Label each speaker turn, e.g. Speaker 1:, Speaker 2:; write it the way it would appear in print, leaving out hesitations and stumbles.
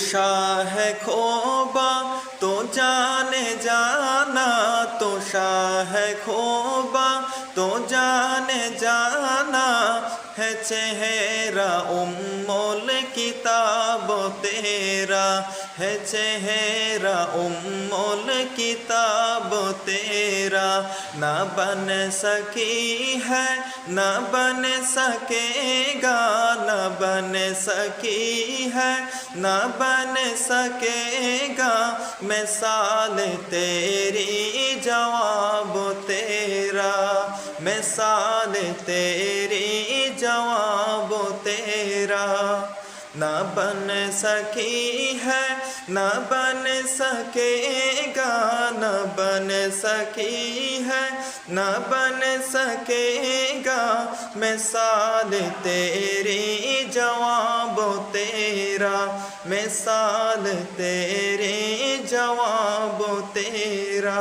Speaker 1: शाह खोबा तो जाने जाना, तो शाह खोबा तो जाने जाना है चेहरा उम्मुल किताब तेरा, है चेहरा उम्मुल किताब तेरा। ना बन सकी है ना बन सकेगा, ना बन सकी है ना बन सकेगा मिसाल तेरी जवाब तेरा, मिसाल तेरी जवाब तेरा। ना बन सकी है ना बन सकेगा, ना बन सकी है ना बन सकेगा मिसाल तेरी जवाब तेरा, मिसाल तेरी जवाब तेरा।